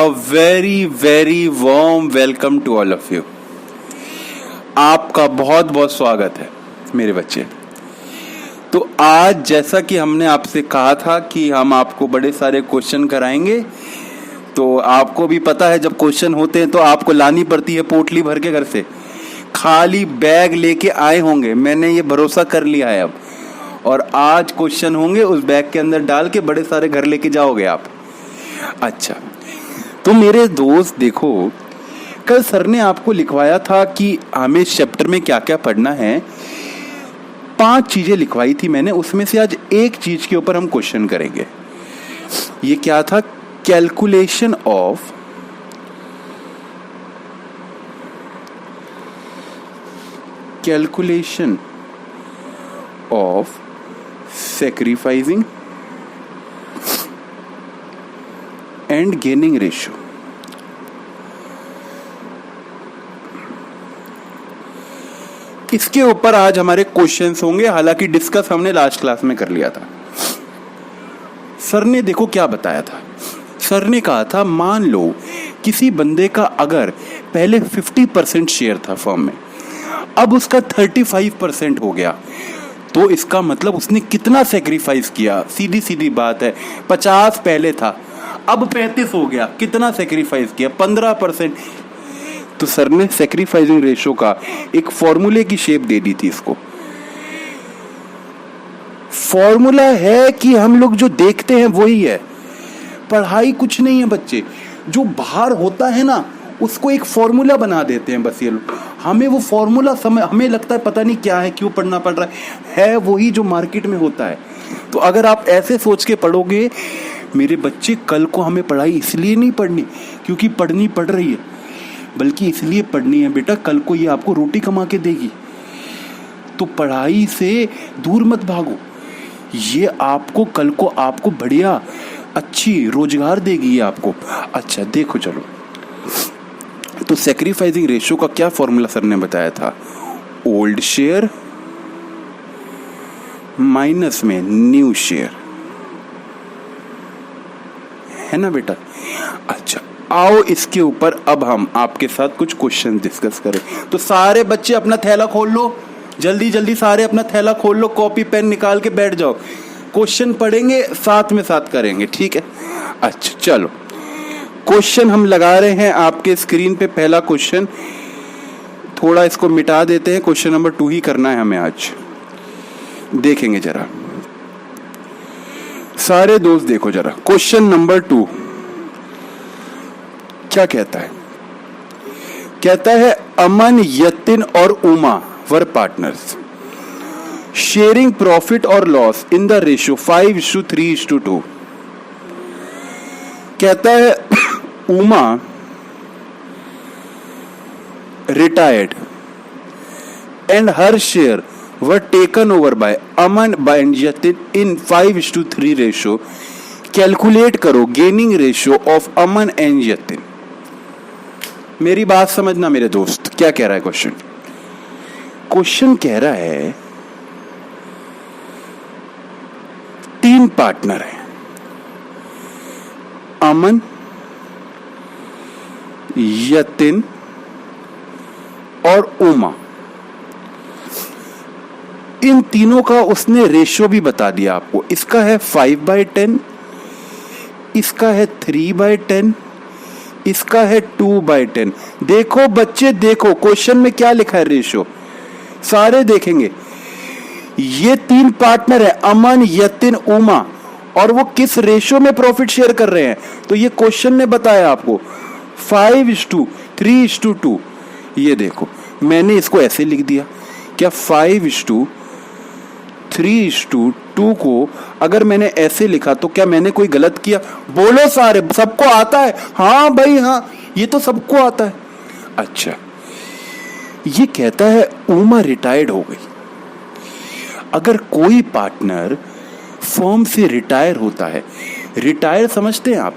Very very warm welcome to all of you. आपका बहुत बहुत स्वागत है मेरे बच्चे। तो आज जैसा कि हमने आपसे कहा था कि हम आपको बड़े सारे क्वेश्चन कराएंगे, तो आपको भी पता है जब क्वेश्चन होते हैं तो आपको लानी पड़ती है पोटली भर के घर से, खाली बैग लेके आए होंगे, मैंने ये भरोसा कर लिया है अब। और आज क्वेश्चन होंगे उस बैग के अंदर डाल के बड़े सारे घर लेके जाओगे आप। अच्छा, तो मेरे दोस्त देखो, कल सर ने आपको लिखवाया था कि हमें चैप्टर में क्या क्या पढ़ना है। 5 चीजें लिखवाई थी मैंने, उसमें से आज एक चीज के ऊपर हम क्वेश्चन करेंगे। ये क्या था? Calculation of sacrificing and gaining ratio. इसके ऊपर आज हमारे क्वेश्चंस होंगे, हालांकि डिस्कस हमने लास्ट क्लास में कर लिया था। सर ने देखो क्या बताया था। सर ने कहा था मान लो किसी बंदे का अगर पहले 50% शेयर था फर्म में, अब उसका 35% हो गया, तो इसका मतलब उसने कितना सेक्रीफाइस किया। सीधी सीधी बात है, 50 पहले था, अब 35 हो गया, कितना सेक्रीफाइस किया? 15%। तो सर ने सेक्रीफाइसिंग रेशियो का एक फॉर्मूले की शेप दे दी थी इसको। फॉर्मूला है कि हम लोग जो देखते हैं वही है, पढ़ाई कुछ नहीं है बच्चे। जो बाहर होता है ना उसको एक फॉर्मूला बना देते हैं बस ये लोग। हमें वो फॉर्मूला हमें लगता है पता नहीं क्या है, क्यों पढ़ना पड़ रहा है वही जो मार्केट में होता है। तो अगर आप ऐसे सोच के पढ़ोगे, मेरे बच्चे, कल को हमें पढ़ाई इसलिए नहीं पढ़नी क्योंकि पढ़नी पड़ रही है, बल्कि इसलिए पढ़नी है बेटा, कल को ये आपको रोटी कमा के देगी। तो पढ़ाई से दूर मत भागो, ये आपको कल को आपको बढ़िया अच्छी रोजगार देगी ये आपको। अच्छा देखो, चलो तो सैक्रिफाइसिंग रेशियो का क्या फॉर्मूला सर ने बताया था? ओल्ड शेयर माइनस में न्यू शेयर, है ना बेटा? अच्छा, आओ इसके ऊपर अब हम आपके साथ कुछ क्वेश्चन डिस्कस करें। तो सारे बच्चे अपना थैला खोल लो, जल्दी जल्दी सारे अपना थैला खोल लो, कॉपी पेन निकाल के बैठ जाओ। क्वेश्चन पढ़ेंगे साथ में साथ करेंगे, ठीक है? अच्छा चलो, क्वेश्चन हम लगा रहे हैं आपके स्क्रीन पे। पहला क्वेश्चन, थोड़ा इसको मिटा देते हैं, क्वेश्चन नंबर 2 ही करना है हमें आज। देखेंगे जरा सारे दोस्त, देखो जरा क्वेश्चन नंबर 2 क्या कहता है। कहता है अमन, यतिन और उमा वर पार्टनर्स शेयरिंग प्रॉफिट और लॉस इन द रेशियो 5:3:2। कहता है Uma retired and her share were taken over by Aman and Yatin in 5:3 ratio. Calculate करो gaining ratio of Aman and Yatin. मेरी बात समझना मेरे दोस्त, क्या कह रहा है क्वेश्चन? क्वेश्चन कह रहा है 3 पार्टनर है, अमन, यतिन और उमा। इन तीनों का उसने रेशियो भी बता दिया आपको। इसका है 5/10, इसका है 3/10, इसका है 2/10। देखो बच्चे, देखो क्वेश्चन में क्या लिखा है रेशियो, सारे देखेंगे। ये 3 पार्टनर है, अमन, यतिन, उमा, और वो किस रेशियो में प्रॉफिट शेयर कर रहे हैं? तो ये क्वेश्चन ने बताया आपको 5:3:2। ये देखो मैंने इसको ऐसे लिख दिया। क्या 5:3:2 को अगर मैंने ऐसे लिखा तो क्या मैंने कोई गलत किया? बोलो सारे, सबको आता है? हाँ भाई हाँ, ये तो सबको आता है। अच्छा, ये कहता है उमा रिटायर्ड हो गई। अगर कोई पार्टनर फर्म से रिटायर होता है, रिटायर समझते हैं आप?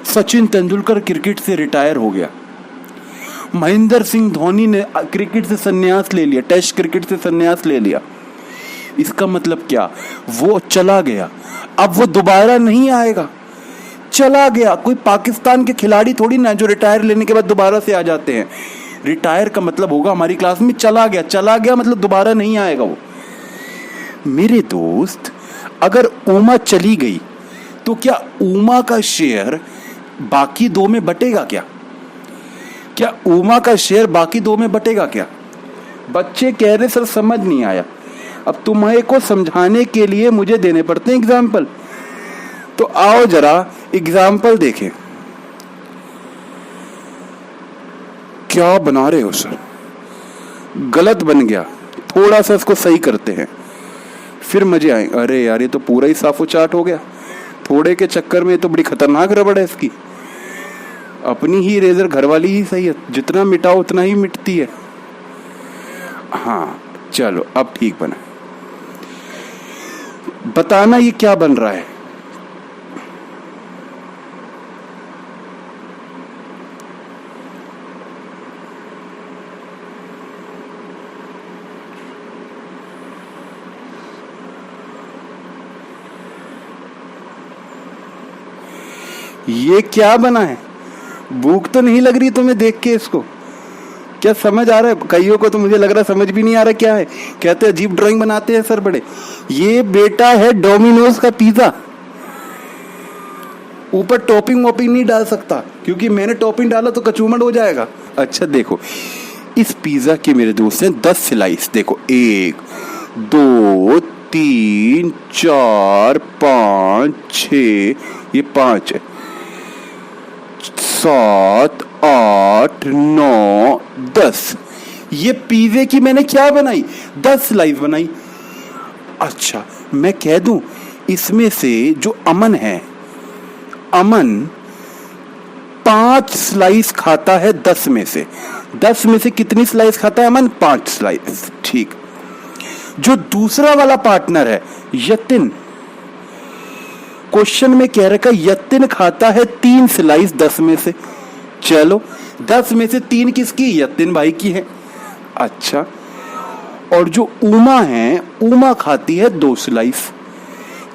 सचिन तेंदुलकर क्रिकेट से रिटायर हो गया, महेंद्र सिंह धोनी ने क्रिकेट से संन्यास ले लिया, टेस्ट क्रिकेट से संन्यास ले लिया। इसका मतलब क्या? वो चला गया, अब वो दोबारा नहीं आएगा। चला गया। कोई पाकिस्तान के खिलाड़ी थोड़ी ना जो रिटायर लेने के बाद दोबारा से आ जाते हैं। रिटायर का मतलब होगा हमारी क्लास में चला गया। चला गया मतलब दोबारा नहीं आएगा वो। मेरे दोस्त, अगर उमा चली गई तो क्या उमा का शेयर बाकी दो में बटेगा क्या? क्या उमा का शेयर बाकी दो में बटेगा क्या? बच्चे कह रहे सर समझ नहीं आया। अब तुम्हें को समझाने के लिए मुझे देने पड़ते हैं एग्जाम्पल। तो आओ जरा एग्जाम्पल देखें। क्या बना रहे हो सर? गलत बन गया, थोड़ा सा इसको सही करते हैं फिर मजे आएंगे। अरे यार ये तो पूरा ही साफो चाट हो गया। थोड़े के चक्कर में तो बड़ी खतरनाक रबड़ है इसकी। अपनी ही रेजर घर वाली ही सही है, जितना मिटाओ उतना ही मिटती है। हाँ चलो अब ठीक बना। बताना ये क्या बन रहा है? ये क्या बना है? भूख तो नहीं लग रही तुम्हें देख के इसको? क्या समझ आ रहा है? कईयों को तो मुझे लग रहा है समझ भी नहीं आ रहा क्या है। कहते हैं अजीब ड्राइंग बनाते हैं सर बड़े। ये बेटा है डोमिनोज का पिज्जा। ऊपर टॉपिंग वॉपिंग नहीं डाल सकता क्योंकि मैंने टॉपिंग डाला तो कचूमड़ हो जाएगा। अच्छा देखो, इस पिज्जा के मेरे दोस्त हैं 10 स्लाइस। देखो 1 2 3 4 5 6, ये 5 है, 7 8 9 10। ये पिज़्ज़े की मैंने क्या बनाई? 10 स्लाइस बनाई। अच्छा मैं कह दूं इसमें से जो अमन है, अमन 5 स्लाइस खाता है 10 में से। 10 में से कितनी स्लाइस खाता है अमन? 5 स्लाइस। ठीक। जो दूसरा वाला पार्टनर है यतिन, क्वेश्चन में कह रखा यतिन खाता है 3 स्लाइस 10 में से। चलो 10 में से 3 किसकी? यतिन भाई की है। अच्छा, और जो उमा है, उमा खाती है 2 स्लाइस।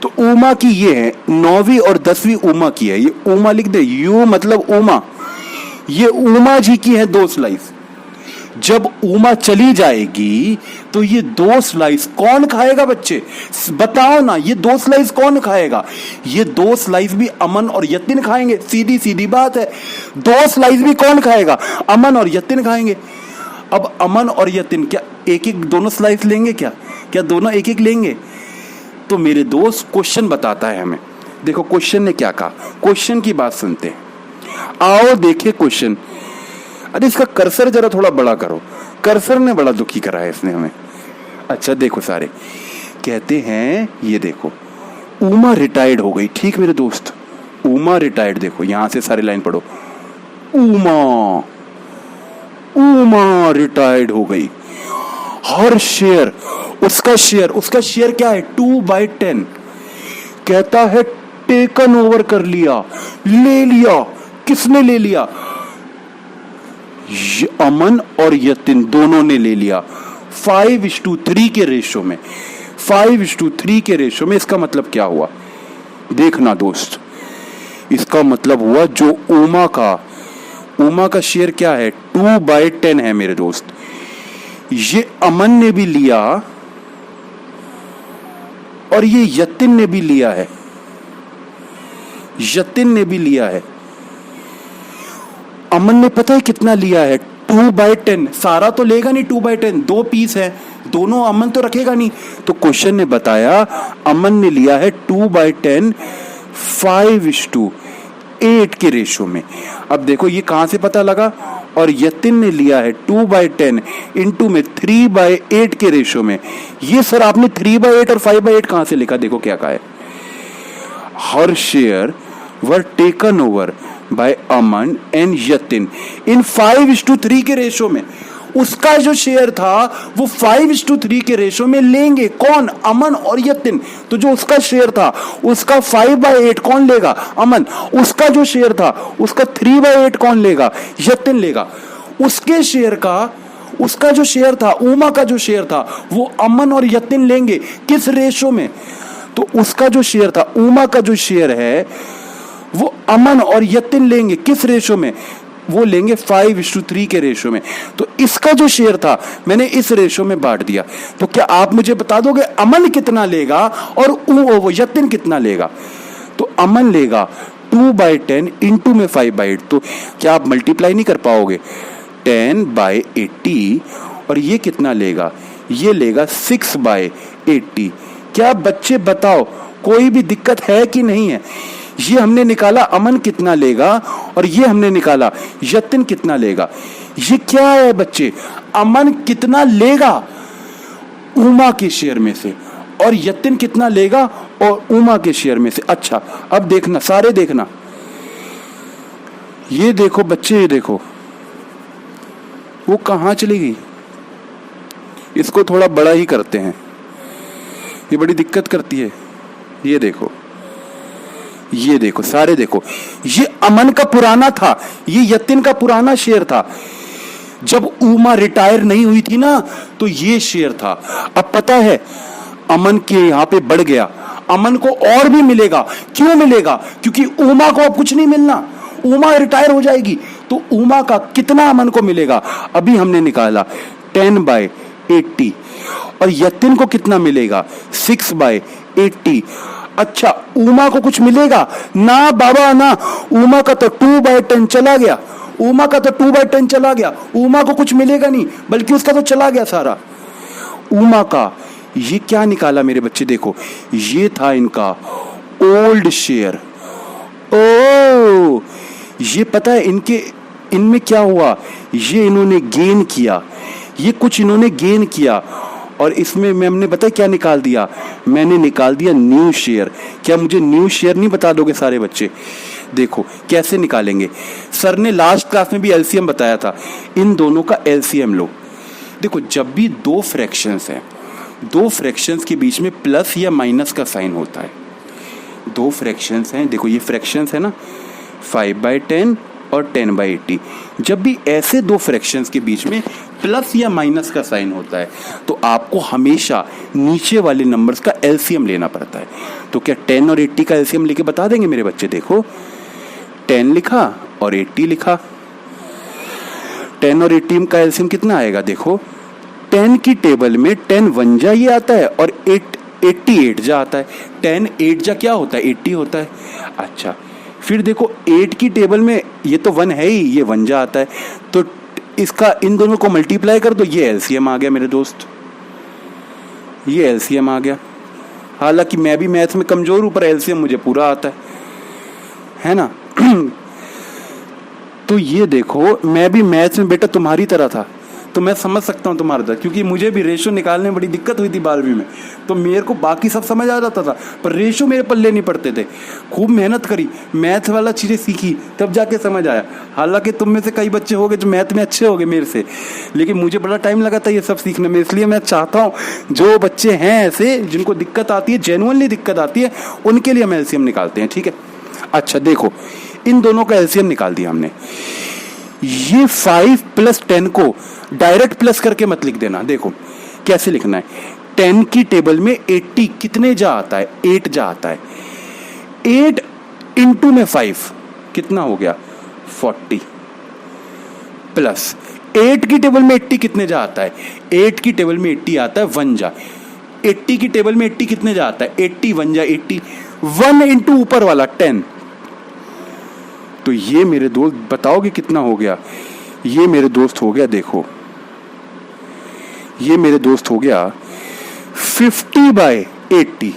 तो उमा की ये है 9वीं और 10वीं उमा की है। ये उमा लिख दे, यू मतलब उमा। ये उमा जी की है 2 स्लाइस। जब उमा चली जाएगी तो ये 2 स्लाइस कौन खाएगा बच्चे? बताओ ना, ये 2 स्लाइस कौन खाएगा? ये 2 स्लाइस भी अमन और यतिन खाएंगे। सीधी सीधी बात है। 2 स्लाइस भी कौन खाएगा? अमन और यतिन खाएंगे। अब अमन और यतिन क्या एक एक दोनों स्लाइस लेंगे? क्या दोनों एक एक लेंगे? तो मेरे दोस्त क्वेश्चन बताता है हमें। देखो क्वेश्चन ने क्या कहा, क्वेश्चन की बात सुनते हैं। आओ देखे क्वेश्चन। अरे इसका कर्सर जरा थोड़ा बड़ा करो, कर्सर ने बड़ा दुखी करा है इसने हमें। अच्छा देखो सारे कहते हैं, ये देखो उमा रिटायर्ड हो गई। ठीक मेरे दोस्त, उमा रिटायर्ड। देखो यहां से सारी लाइन पढ़ो। उमा रिटायर्ड हो गई। हर शेयर उसका शेयर क्या है? 2/10। कहता है टेकन ओवर कर लिया, ले लिया। किसने ले लिया? अमन और यतिन दोनों ने ले लिया 5:3 के रेशो में। 5:3 के रेशो में। इसका मतलब क्या हुआ देखना दोस्त, इसका मतलब हुआ जो उमा का शेयर क्या है? 2/10 है मेरे दोस्त। ये अमन ने भी लिया और ये यतिन ने भी लिया है। यतिन ने भी लिया है। अमन ने पता है कितना लिया है? 2/10। सारा तो लेगा नहीं 2/10, 2 पीस है, दोनों अमन तो रखेगा नहीं। तो क्वेश्चन ने बताया अमन ने लिया है 2/10 5:8 के रेशो में। अब देखो ये कहां से पता लगा? और यतिन ने लिया है 2/10 इंटू में 3/8 के रेशो में। ये सर आपने 3/8 और 5/8 कहां से लिखा? देखो क्या कहा है, हर share were taken over by Aman and Yatin in 5:3 के रेशो में। उसका जो शेयर था वो 5:3 के रेशो में लेंगे। कौन? अमन और यतिन। तो जो उसका शेयर था उसका 5/8 कौन लेगा? अमन। उसका जो शेयर था उसका 3/8 कौन लेगा? यतिन लेगा। उसके शेयर का, उसका जो शेयर था, उमा का जो शेयर था, वो अमन और यतिन लेंगे। किस रेशो में? तो उसका जो शेयर था, उमा का जो शेयर है वो अमन और यतिन लेंगे किस रेशो में, वो लेंगे 5:3 के रेशो में। तो इसका जो शेयर था मैंने इस रेशो में बांट दिया। तो क्या आप मुझे बता दोगे अमन कितना लेगा और वो यतिन कितना लेगा? तो अमन लेगा 2/10 इंटू में 5/8। तो क्या आप मल्टीप्लाई नहीं कर पाओगे? 10/80 और ये कितना लेगा? ये लेगा 6/80। क्या बच्चे बताओ कोई भी दिक्कत है कि नहीं है? ये हमने निकाला अमन कितना लेगा और ये हमने निकाला यतिन कितना लेगा। ये क्या है बच्चे? अमन कितना लेगा उमा के शेयर में से और यतिन कितना लेगा और उमा के शेयर में से। अच्छा अब देखना, सारे देखना, ये देखो बच्चे, ये देखो वो कहां चली गई। इसको थोड़ा बड़ा ही करते हैं, ये बड़ी दिक्कत करती है। ये देखो, ये देखो, सारे देखो, ये अमन का पुराना था, ये यतिन का पुराना शेयर था। जब उमा रिटायर नहीं हुई थी ना तो ये शेयर था। अब पता है अमन के यहां पे बढ़ गया, अमन को और भी मिलेगा। क्यों मिलेगा? क्योंकि उमा को अब कुछ नहीं मिलना, उमा रिटायर हो जाएगी। तो उमा का कितना अमन को मिलेगा अभी हमने निकाला 10/80 और यतिन को कितना मिलेगा 6/80। अच्छा उमा को कुछ मिलेगा ना बाबा ना, उमा का तो 2/10 चला गया, उमा का तो 2/10 चला गया, उमा को कुछ मिलेगा नहीं बल्कि उसका तो चला गया सारा। उमा का ये क्या निकाला मेरे बच्चे? देखो ये था इनका ओल्ड शेयर। ओ ये पता है इनमें क्या हुआ, ये इन्होंने गेन किया, ये कुछ इन्होंने गेन किया और इसमें हमने पता है क्या निकाल दिया? मैंने निकाल दिया न्यू शेयर। क्या मुझे न्यू शेयर नहीं बता दोगे सारे बच्चे? देखो कैसे निकालेंगे। सर ने लास्ट क्लास में भी एलसीएम बताया था, इन दोनों का एलसीएम लो। देखो जब भी दो फ्रैक्शंस हैं, दो फ्रैक्शंस के बीच में प्लस या माइनस का साइन होता है। दो फ्रैक्शंस हैं, देखो ये फ्रैक्शंस है ना, 5/10 और 10/80। जब भी ऐसे दो फ्रैक्शंस के बीच में प्लस या माइनस का साइन होता है तो आपको हमेशा नीचे वाले नंबर्स का एलसीएम लेना पड़ता है। तो क्या 10 और 80 का एलसीएम लेके बता देंगे मेरे बच्चे? देखो 10 लिखा और 80 लिखा, 10 और 80 का एलसीएम कितना आएगा? देखो 10 की टेबल में 10 1 जा ये आता है और 80 8 जा आता है। 10 8 जा क्या होता है? 80 होता है। अच्छा फिर देखो 8 की टेबल में ये तो 1 है ही, ये 1 जा आता है, तो इसका इन दोनों को मल्टीप्लाई कर दो, ये एलसीएम आ गया मेरे दोस्त, ये एलसीएम आ गया। हालांकि मैं भी मैथ्स में कमजोर हूं पर एलसीएम मुझे पूरा आता है ना। तो ये देखो मैं भी मैथ्स में बेटा तुम्हारी तरह था, तो मैं समझ सकता हूँ तुम्हारा दर्द, क्योंकि मुझे भी रेशो निकालने में बड़ी दिक्कत हुई थी 12वीं में। तो मेरे को बाकी सब समझ आ जाता था पर रेशो मेरे पल्ले नहीं पड़ते थे। खूब मेहनत करी, मैथ वाला चीज़ें सीखी, तब जाके समझ आया। हालांकि तुम में से कई बच्चे हो गए जो मैथ में अच्छे हो गए मेरे से, लेकिन मुझे बड़ा टाइम लगा था ये सब सीखने में। इसलिए मैं चाहता हूँ जो बच्चे हैं ऐसे जिनको दिक्कत आती है, जेन्युइनली दिक्कत आती है, उनके लिए हम एलसीएम निकालते हैं, ठीक है। अच्छा देखो इन दोनों का एलसीएम निकाल दिया हमने। ये 5 + 10 को डायरेक्ट प्लस करके मत लिख देना। देखो कैसे लिखना है, 10 की टेबल में 80 कितने जा आता है? 8 जा आता है। 8 इंटू में 5 कितना हो गया? 40 प्लस 8 की टेबल में 80 कितने जा आता है? 8 की टेबल में 80 आता है 1 जा। 80 की टेबल में 80 कितने जा आता है? 80 1 जा 80, 1 इंटू ऊपर वाला 10। तो ये मेरे दोस्त बताओगे कितना हो गया? ये मेरे दोस्त हो गया, देखो ये मेरे दोस्त हो गया 50/80।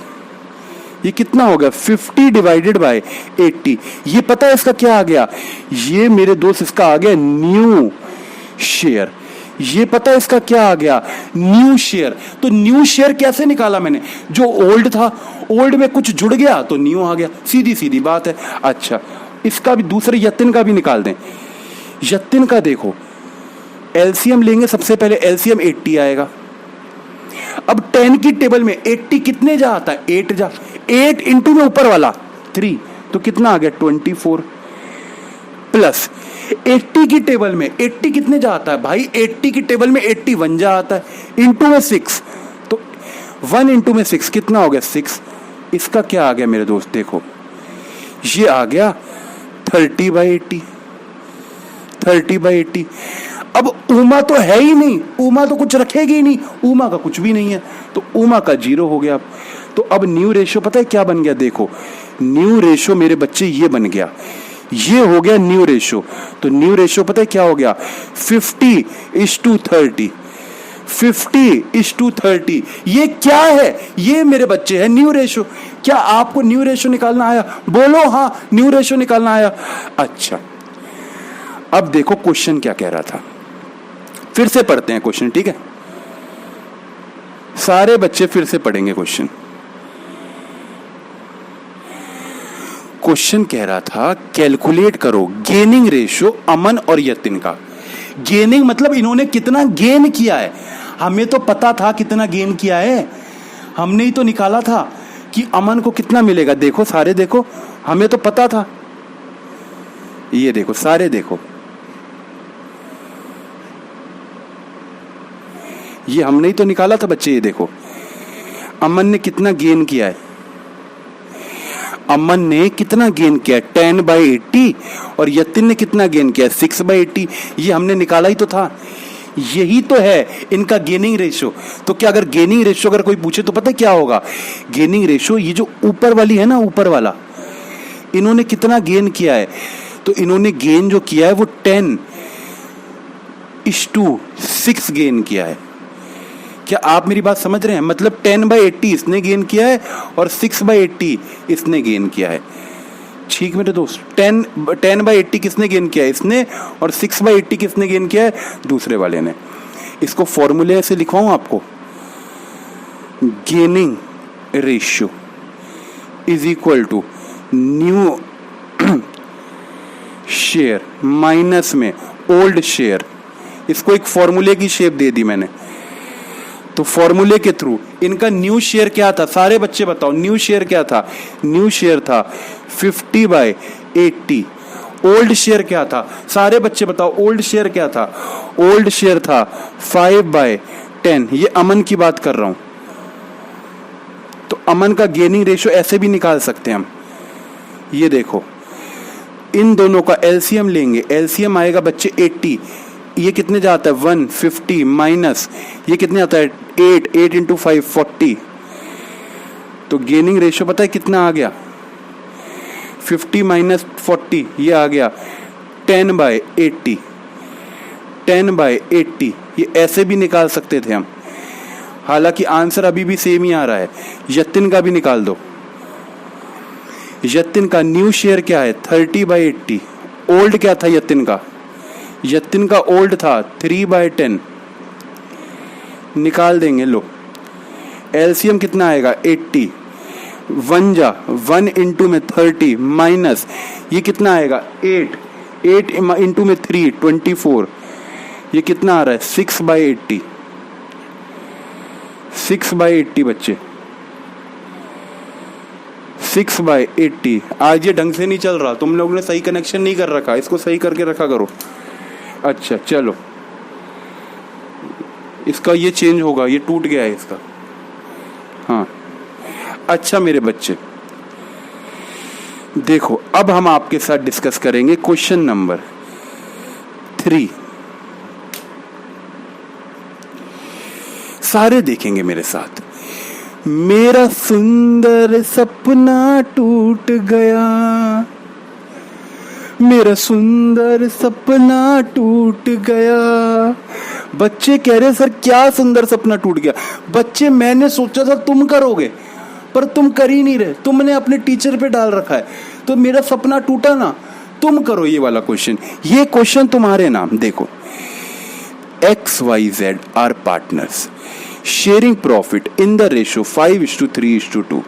ये कितना हो गया? 50 डिवाइडेड बाय 80। ये पता है इसका क्या आ गया? ये मेरे दोस्त इसका आ गया न्यू शेयर। ये पता है इसका क्या आ गया? New share. तो न्यू शेयर कैसे निकाला मैंने? जो ओल्ड था, ओल्ड में कुछ जुड़ गया तो न्यू आ गया, सीधी सीधी बात है। अच्छा इसका भी दूसरे यतिन का भी निकाल दें। यतिन का देखो एलसीएम लेंगे, सबसे पहले एलसीएम 80 आएगा। अब 10 की टेबल में 80 कितने जा आता है? 8 जा। 8 इंटू में ऊपर वाला 3, तो कितना आ गया? 24 प्लस 80 की टेबल में 80 कितने जा आता है भाई? 80 की टेबल में 81 जा आता है, इंटू में 6, तो 1 इंटू में 6 कितना हो गया? 6। इसका क्या आ गया मेरे दोस्त? देखो ये आ गया 30/80, 30/80। अब उमा तो है ही नहीं, उमा तो कुछ रखेगी ही नहीं, उमा का कुछ भी नहीं है, तो उमा का 0 हो गया। तो अब न्यू रेशियो पता है क्या बन गया? देखो न्यू रेशियो मेरे बच्चे ये बन गया, ये हो गया न्यू रेशियो। तो न्यू रेशियो पता है क्या हो गया? 50:30, 50:30। ये क्या है? ये मेरे बच्चे है न्यू रेशियो। क्या आपको न्यू रेशियो निकालना आया? बोलो हाँ, न्यू रेशियो निकालना आया। अच्छा, अब देखो क्वेश्चन क्या कह रहा था, फिर से पढ़ते हैं क्वेश्चन, ठीक है? सारे बच्चे फिर से पढ़ेंगे क्वेश्चन। क्वेश्चन कह रहा था कैलकुलेट करो गेनिंग रेशियो अमन और यतिन का। गेनिंग मतलब इन्होंने कितना गेन किया है। हमें तो पता था कितना गेन किया है, हमने ही तो निकाला था कि अमन को कितना मिलेगा। देखो सारे देखो, हमें तो पता था। ये देखो सारे देखो, ये हमने ही तो निकाला था बच्चे। ये देखो अमन ने कितना गेन किया है, अमन ने कितना गेन किया 10/80, और यतिन ने कितना गेन किया 6/80। ये हमने निकाला ही तो था, यही तो है इनका गेनिंग रेशियो। तो क्या अगर गेनिंग रेशियो अगर कोई पूछे तो पता है क्या होगा? गेनिंग रेशियो ये जो ऊपर वाली है ना, ऊपर वाला, इन्होंने कितना गेन किया है? तो इन्होंने गेन जो किया है वो 10:6 गेन किया है। क्या आप मेरी बात समझ रहे हैं? मतलब 10/80 इसने गेन किया है और 6/80 इसने गेन किया है। ठीक मेरे दोस्त, 10/80 किसने गेन किया है? इसने, और 6/80 किसने गेन किया है? दूसरे वाले ने। इसको फॉर्मूले से लिखवाऊं आपको, gaining ratio is equal to new share minus में ओल्ड शेयर। इसको एक फॉर्मूले की शेप दे दी मैंने। तो फॉर्मूले के थ्रू इनका न्यू शेयर क्या था? सारे बच्चे बताओ न्यू शेयर क्या था? न्यू शेयर था 50/80। ओल्ड शेयर क्या था? सारे बच्चे बताओ ओल्ड शेयर क्या था? ओल्ड शेयर था 5/10। ये अमन की बात कर रहा हूं। तो अमन का गेनिंग रेशियो ऐसे भी निकाल सकते हैं हम। ये देखो इन दोनों का एलसीएम लेंगे, एलसीएम आएगा बच्चे 80। ये कितने जाता है? 150 माइनस ये कितने आता है? 8 × 5 40। तो गेनिंग रेशियो पता है कितना आ गया? 50 - 40 ये आ गया 10/80। 10/80 ये ऐसे भी निकाल सकते थे हम, हालांकि आंसर अभी भी सेम ही आ रहा है। यतिन का भी निकाल दो। यतिन का न्यू शेयर क्या है? 30/80। ओल्ड क्या था यतिन का? यतिन का ओल्ड था 3/10। निकाल देंगे, लो एलसीएम कितना आएगा? 80। 1 × 30 माइनस ये कितना आएगा? 8 × 3 24। ये कितना आ रहा है? 6/80। 6/80 बच्चे, 6/80। आज ये ढंग से नहीं चल रहा, तुम लोगों ने सही कनेक्शन नहीं कर रखा, इसको सही करके रखा करो। अच्छा चलो, इसका ये चेंज होगा, ये टूट गया है इसका। हाँ अच्छा मेरे बच्चे देखो, अब हम आपके साथ डिस्कस करेंगे क्वेश्चन नंबर 3। सारे देखेंगे मेरे साथ। मेरा सुंदर सपना टूट गया, मेरा सुंदर सपना टूट गया। बच्चे कह रहे सर क्या सुंदर सपना टूट गया? बच्चे मैंने सोचा था तुम करोगे, पर तुम कर ही नहीं रहे, तुमने अपने टीचर पे डाल रखा है। तो मेरा सपना टूटा ना, तुम करो ये वाला क्वेश्चन। ये क्वेश्चन तुम्हारे नाम। देखो, XYZ are partners sharing profit in the ratio 5:3:2।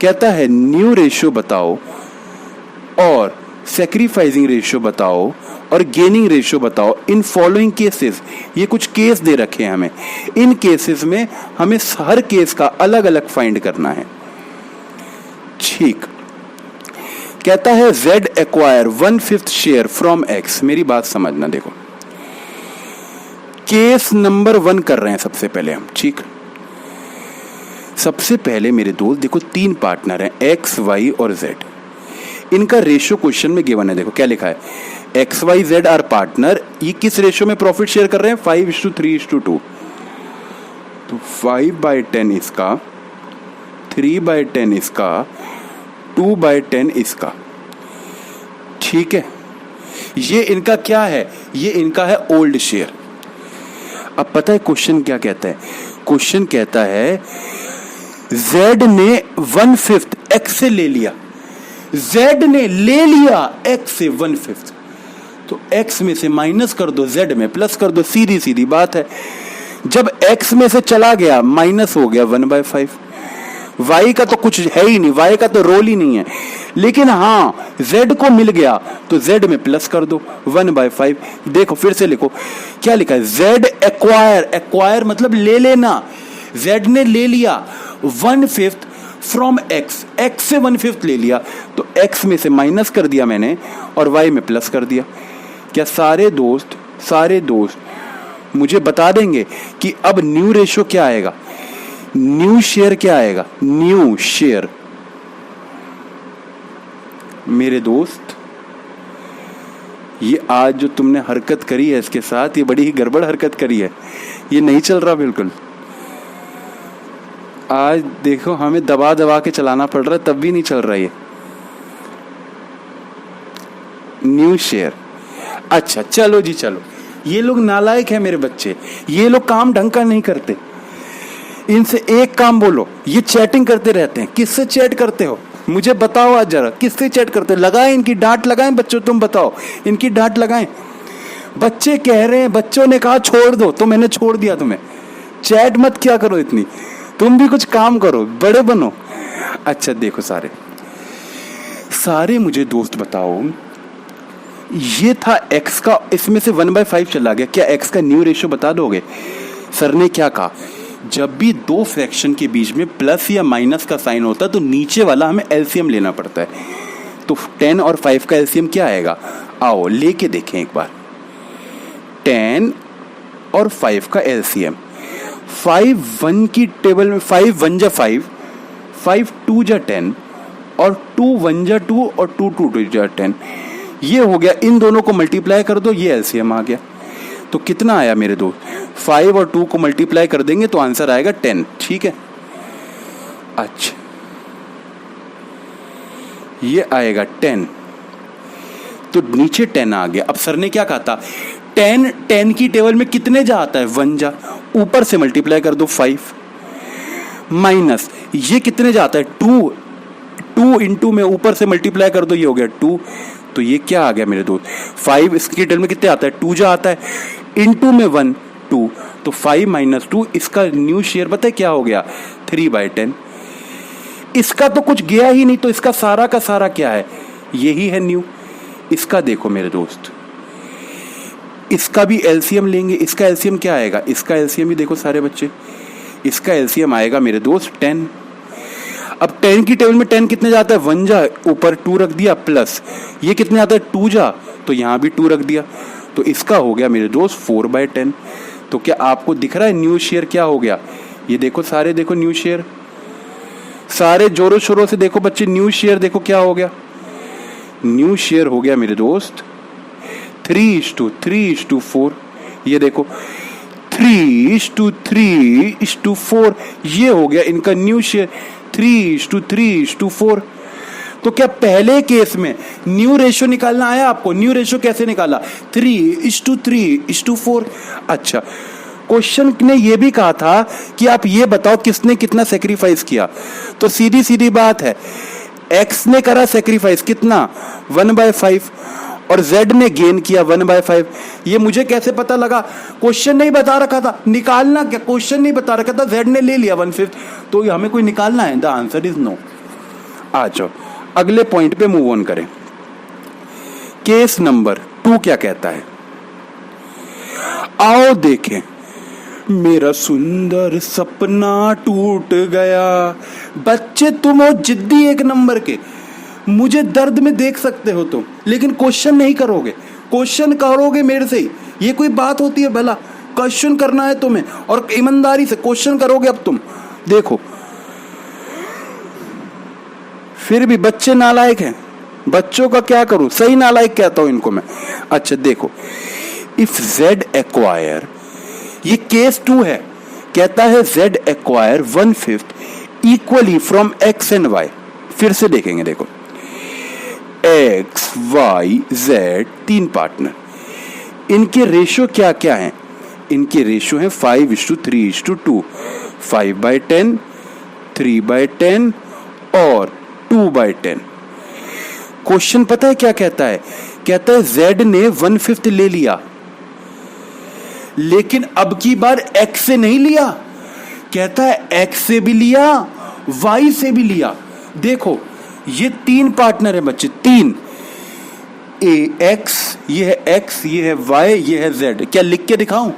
कहता है न्यू रेशियो बताओ और सैक्रिफाइसिंग रेशियो बताओ और गेनिंग रेशियो बताओ इन फॉलोइंग केसेस। ये कुछ केस दे रखे हैं हमें, इन केसेस में हमें हर केस का अलग अलग फाइंड करना है। ठीक, कहता है Z acquire 1/5 share from X। मेरी बात समझना, देखो केस नंबर 1 कर रहे हैं सबसे पहले हम। ठीक, सबसे पहले मेरे दोस्त देखो 3 पार्टनर हैं X, Y और Z। इनका रेशियो क्वेश्चन में गिवन है। देखो क्या लिखा है, X Y Z are partner. ये किस रेशियो में प्रॉफिट शेयर कर रहे हैं? 5:3:2। तो 5/10 इसका, 3/10 इसका, 2/10 इसका। ठीक है, ये इनका क्या है? ये इनका है ओल्ड शेयर। अब पता है क्वेश्चन क्या कहता है? क्वेश्चन कहता है Z ने 1/5 X से ले लिया। Z ने ले लिया X से 1/5, तो X में से माइनस कर दो, Z में प्लस कर दो। सीधी सीधी बात है। जब X में से चला गया माइनस हो गया 1/5। Y का तो कुछ है ही नहीं, Y का तो रोल ही नहीं है। लेकिन हाँ Z को मिल गया तो Z में प्लस कर दो 1/5। देखो फिर से लिखो क्या लिखा है, Z एक्वायर। एक्वायर मतलब ले लेना। Z ने ले लिया 1/5 फ्रॉम X, X से 1/5 ले लिया, तो X में से माइनस कर दिया मैंने और Y में प्लस कर दिया। क्या सारे दोस्त मुझे बता देंगे कि अब न्यू रेशियो क्या आएगा? न्यू शेयर क्या आएगा? New share. मेरे दोस्त, ये आज जो तुमने हरकत करी है इसके साथ, ये बड़ी ही गड़बड़ हरकत करी है। ये नहीं चल रहा बिल्कुल। आज देखो हमें दबा दबा के चलाना पड़ रहा है, तब भी नहीं चल रहा ये न्यू शेयर। अच्छा चलो जी चलो, ये लोग नालायक है मेरे बच्चे, ये लोग काम ढंग का नहीं करते। इनसे एक काम बोलो, ये चैटिंग करते रहते हैं। किससे चैट करते हो मुझे बताओ आज जरा, किससे चैट करते हो? लगाएं इनकी डांट लगाएं बच्चों, तुम बताओ इनकी डांट लगाएं। बच्चे कह रहे हैं, बच्चों ने कहा छोड़ दो तो मैंने छोड़ दिया तुम्हें। चैट मत क्या करो इतनी, तुम भी कुछ काम करो, बड़े बनो। अच्छा देखो सारे मुझे दोस्त बताओ, ये था x का, इसमें से 1/5 चला गया। क्या x का न्यू रेशियो बता दोगे? सर ने क्या कहा, जब भी दो फ्रैक्शन के बीच में प्लस या माइनस का साइन होता है तो नीचे वाला हमें एलसीएम लेना पड़ता है। तो 10 और 5 का एलसीएम क्या आएगा? आओ लेके देखें एक बार। 10 और 5 का एलसीएम, 5 1 की टेबल में 5 1 जा 5, 5 2 जा 10 और 2 1 जा 2 और 2 2 जा 10। ये हो गया, इन दोनों को मल्टीप्लाई कर दो, ये एलसीएम आ गया। तो कितना आया मेरे दोस्त? 5 और 2 को मल्टीप्लाई कर देंगे तो आंसर आएगा 10। ठीक है, अच्छा ये आएगा 10, तो नीचे 10 आ गया। अब सर ने क्या कहा था, 10 की टेबल में कितने जा आता है? 1 जा। ऊपर से मल्टीप्लाई कर दो 5 माइनस ये कितने जाता है? 2 इंटू में ऊपर से मल्टीप्लाई कर दो, ये हो गया 2। तो ये क्या आ गया मेरे दोस्त? 5 इसकी टेबल में कितने आता है? 2 जा आता है, इंटू में 1 2, तो 5 - 2। इसका न्यू शेयर पता है क्या हो गया? 3/10। इसका तो कुछ गया ही नहीं, तो इसका सारा का सारा क्या है? यही है न्यू। इसका देखो मेरे दोस्त, इसका भी एलसीएम लेंगे। इसका एलसीएम क्या आएगा? इसका एलसीएम भी देखो सारे बच्चे, इसका एलसीएम आएगा मेरे दोस्त 10। अब 10 की टेबल में 10 कितने जाता है? 1 जा, ऊपर 2 रख दिया, प्लस ये कितने आता है? 2 जा, तो यहाँ भी 2 रख दिया। तो इसका हो गया मेरे दोस्त 4/10। तो क्या आपको दिख रहा है न्यू शेयर क्या हो गया? ये देखो सारे, देखो न्यू शेयर, सारे जोरों शोरों से देखो बच्चे, न्यू शेयर देखो क्या हो गया। न्यू शेयर हो गया मेरे दोस्त 3:3:4। ये देखो 3:3:4, ये हो गया इनका न्यू शेयर 3:3:4। तो क्या पहले केस में न्यू रेशियो निकालना आया आपको? न्यू रेशियो कैसे निकाला? 3:3:4। अच्छा, क्वेश्चन ने ये भी कहा था कि आप ये बताओ किसने कितना सेक्रीफाइस किया। तो सीधी सीधी बात है, एक्स ने करा सेक्रीफाइस कितना? 1/5, और Z ने गेन किया 1/5। ये मुझे कैसे पता लगा? क्वेश्चन नहीं बता रखा था, निकालना क्या? क्वेश्चन नहीं बता रखा था, Z ने ले लिया 1/5, तो हमें कोई निकालना है? The answer is no. आ जाओ अगले पॉइंट पे मूव ऑन करें। केस नंबर 2 क्या कहता है? आओ देखें। मेरा सुंदर सपना टूट गया। बच्चे तुम हो जिद्दी एक नंबर के, मुझे दर्द में देख सकते हो तुम, लेकिन क्वेश्चन नहीं करोगे। क्वेश्चन करोगे मेरे से ही, ये कोई बात होती है? भला क्वेश्चन करना है तुम्हें और ईमानदारी से क्वेश्चन करोगे। अब तुम देखो, फिर भी बच्चे नालायक हैं, बच्चों का क्या करूं, सही नालायक कहता हूं इनको मैं। अच्छा देखो, इफ Z एक्वायर, ये केस 2 है, कहता है Z acquire 1/5 equally from X and Y। फिर से देखेंगे, देखो X Y Z 3 पार्टनर, इनके रेशो क्या क्या हैं? इनके रेशो है 5:3:2, 5/10, 3/10 और 2/10। क्वेश्चन पता है क्या कहता है? कहता है Z ने 1/5 ले लिया, लेकिन अब की बार X से नहीं लिया, कहता है X से भी लिया, Y से भी लिया। देखो ये 3 पार्टनर है बच्चे, 3, X, ये है X, ये है Y, ये है Z। क्या लिख के दिखाऊं?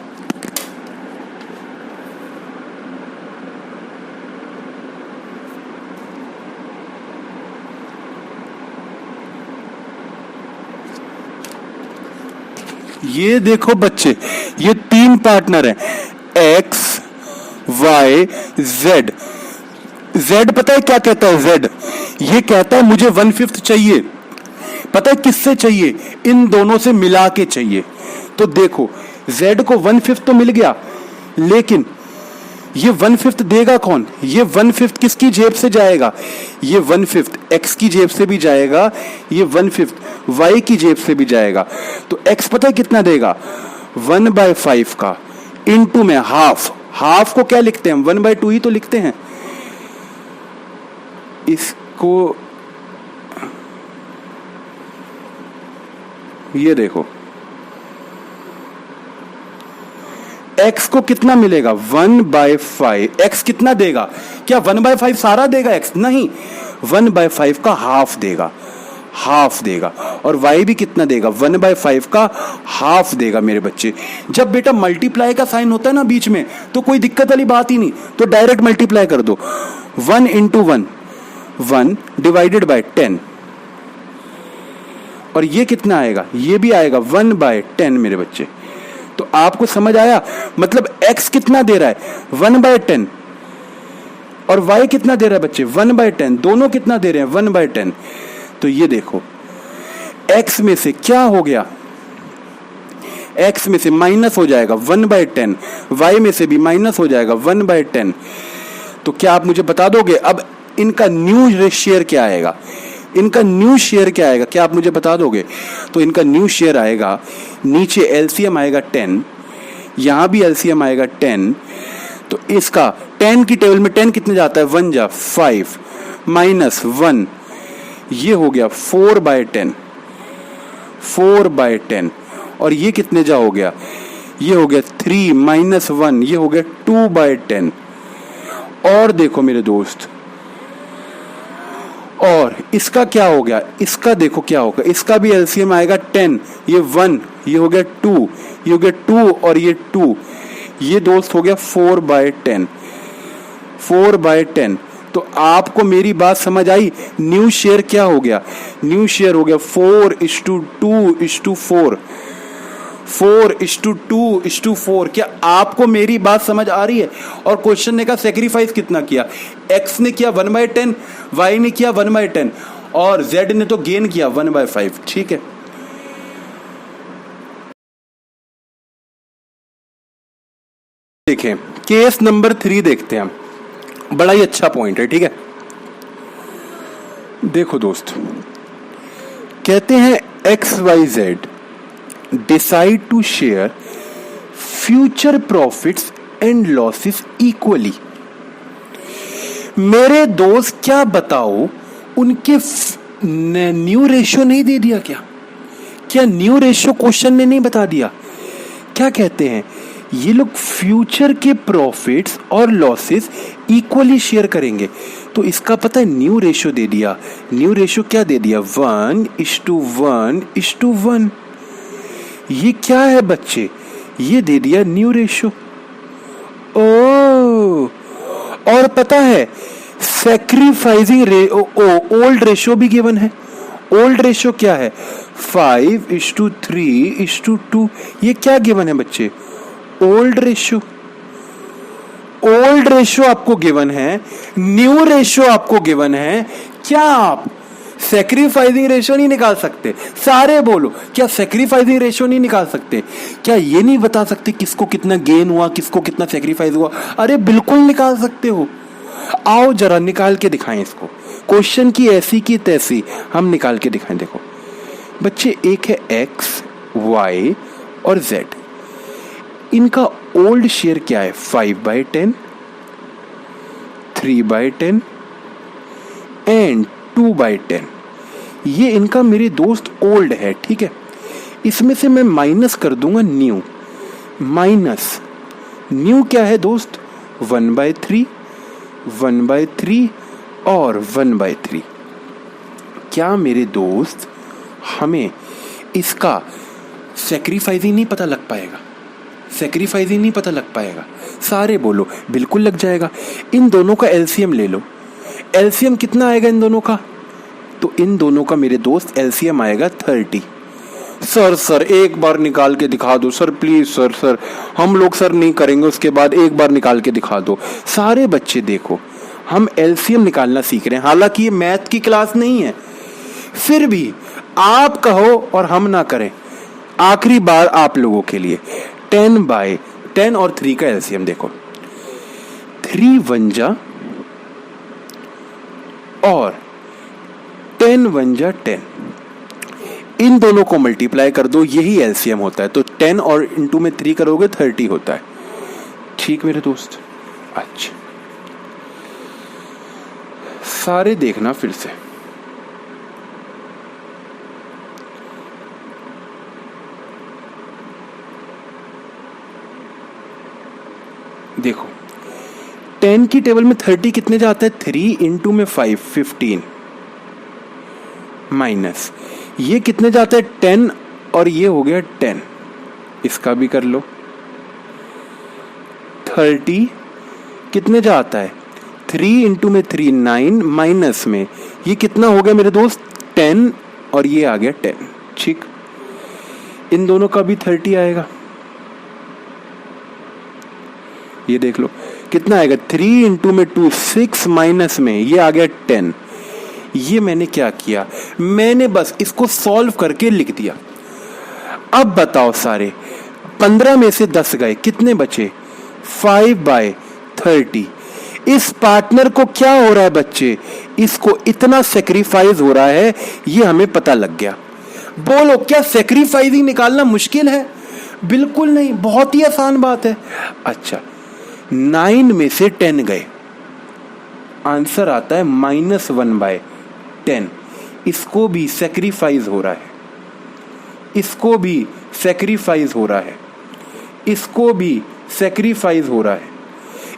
ये देखो बच्चे, ये 3 पार्टनर हैं, X Y Z। Z पता है क्या कहता है? Z ये कहता है मुझे 1/5 चाहिए। पता है किससे चाहिए? इन दोनों से मिला के चाहिए। तो देखो Z को 1/5 तो मिल गया, लेकिन ये 1/5 देगा कौन? ये 1/5 किसकी जेब से जाएगा? ये 1/5 X की जेब से भी जाएगा, ये 1/5 Y की जेब से भी जाएगा। तो X पता है कितना देगा? 1/5 का इंटू में हाफ। हाफ को क्या लिखते हैं हम? 1/2 ही तो लिखते हैं। इसको ये देखो, X को कितना मिलेगा? 1/5। X कितना देगा? क्या 1/5 सारा देगा X? नहीं, 1/5 का हाफ देगा, हाफ देगा। और Y भी कितना देगा? 1/5 का हाफ देगा मेरे बच्चे। जब बेटा मल्टीप्लाई का साइन होता है ना बीच में, तो कोई दिक्कत वाली बात ही नहीं, तो डायरेक्ट मल्टीप्लाई कर दो। 1 × 1, 1 डिवाइडेड बाय 10, और ये कितना आएगा? ये भी आएगा 1/10 मेरे बच्चे। तो आपको समझ आया? मतलब X कितना दे रहा है? 1/10, और Y कितना दे रहा है बच्चे? 1/10। दोनों कितना दे रहे हैं? 1/10। तो ये देखो, X में से क्या हो गया? X में से माइनस हो जाएगा 1/10, Y में से भी माइनस हो जाएगा 1/10। तो क्या आप मुझे बता दोगे अब इनका न्यू शेयर क्या आएगा? इनका न्यू शेयर क्या आएगा? क्या आप मुझे बता दोगे? तो इनका न्यू शेयर आएगा, नीचे एलसीएम आएगा 10, यहां भी एलसीएम आएगा 10। तो इसका 10 की टेबल में 10 कितने जाता है? 1 जा 5 माइनस 1, ये हो गया 4/10, 4/10। और ये कितने जा हो गया? ये हो गया 3 माइनस 1, ये हो गया 2/10। और देखो मेरे दोस्त, और इसका क्या हो गया? इसका देखो क्या होगा? इसका भी एलसीएम आएगा 10, ये 1, ये हो गया 2, ये हो गया 2 और ये 2, ये दोस्त हो गया 4/10, 4/10। तो आपको मेरी बात समझ आई? न्यू शेयर क्या हो गया? न्यू शेयर हो गया 4:2:4, 4:2:4। क्या आपको मेरी बात समझ आ रही है? और क्वेश्चन ने कहा सेक्रीफाइस कितना किया? X ने किया 1/10, Y ने किया 1/10, और Z ने तो गेन किया 1/5। ठीक है, देखें केस नंबर 3 देखते हैं हम। बड़ा ही अच्छा पॉइंट है, ठीक है। देखो दोस्त, कहते हैं XYZ decide to share future profits and losses equally. मेरे दोस्त क्या बताओ, उनके न्यू रेशियो नहीं दे दिया क्या? क्या न्यू रेशियो क्वेश्चन ने नहीं बता दिया? क्या कहते हैं ये लोग फ्यूचर के प्रॉफिट्स और लॉसेस इक्वली शेयर करेंगे। तो इसका पता है न्यू रेशियो दे दिया। न्यू रेशियो क्या दे दिया? 1:1:1। ये क्या है बच्चे? ये दे दिया न्यू रेशियो। ओ, और पता है सैक्रिफाइसिंग ओल्ड रेशियो भी गिवन है। ओल्ड रेशियो क्या है? 5:3:2। ये क्या गिवन है बच्चे? Old ratio. ओल्ड रेशियो आपको गिवन है, न्यू रेशियो आपको गिवन है। क्या आप सेक्रीफाइसिंग रेशियो नहीं निकाल सकते? सारे बोलो, क्या सेक्रीफाइसिंग रेशियो नहीं निकाल सकते? क्या ये नहीं बता सकते किसको कितना गेन हुआ, किसको कितना सेक्रीफाइस हुआ? अरे बिल्कुल निकाल सकते हो। आओ जरा निकाल के दिखाएं इसको। क्वेश्चन की ऐसी की तैसी हम निकाल के दिखाएं। देखो बच्चे, एक है एक्स, वाई और जेड। इनका ओल्ड शेयर क्या है? 5/10, 3/10 एंड 2/10। ये इनका मेरे दोस्त ओल्ड है, ठीक है। इसमें से मैं माइनस कर दूंगा न्यू। माइनस न्यू क्या है दोस्त? 1/3, 1/3 और 1/3। क्या मेरे दोस्त हमें इसका सेक्रीफाइसिंग नहीं पता लग पाएगा? सेक्रीफाइसिंग नहीं पता लग पाएगा? सारे बोलो, बिल्कुल लग जाएगा। इन दोनों का एलसीएम ले लो। एलसीएम कितना आएगा इन दोनों का? तो इन दोनों का मेरे दोस्त एलसीएम आएगा 30। सर एक बार निकाल के दिखा दो सर, प्लीज सर हम लोग सर नहीं करेंगे, उसके बाद एक बार निकाल के दिखा दो। सारे बच्चे देखो, हम एलसीएम निकालना सीख रहे हैं, हालांकि ये मैथ की क्लास नहीं है, फिर भी आप कहो और हम ना करें। आखिरी बार आप लोगों के लिए 10/10 और 3 का एलसीएम देखो। 3 1 जा और 10 1 जा 10, इन दोनों को मल्टीप्लाई कर दो, यही एलसीएम होता है। तो 10 और इंटू में 3 करोगे 30 होता है। ठीक मेरे दोस्त, अच्छा सारे देखना फिर से। देखो 10 की टेबल में 30 कितने जाता है? 3 इंटू में 5 15 माइनस ये कितने जाता है? 10 और ये हो गया 10। इसका भी कर लो। 30 कितने जाता है? 3 इंटू में 3 9 माइनस में ये कितना हो गया मेरे दोस्त? 10 और ये आ गया 10। ठीक, इन दोनों का भी 30 आएगा। ये देख लो कितना आएगा? 3 इंटू में 2 6 माइनस में ये आ गया 10। ये मैंने क्या किया? मैंने बस इसको सॉल्व करके लिख दिया। अब बताओ सारे, 15 में से 10 गए, कितने बचे? 5/30। इस पार्टनर को क्या हो रहा है बच्चे? इसको इतना सेक्रीफाइस हो रहा है, ये हमें पता लग गया। बोलो, क्या सेक्रीफाइसिंग निकालना मुश्किल है? बिल्कुल नहीं, बहुत ही आसान बात है। अच्छा, 9 में से 10 गए, आंसर आता है -1/10। इसको भी सेक्रीफाइस हो रहा है, इसको भी सेक्रीफाइस हो रहा है, इसको भी सेक्रीफाइस हो रहा है,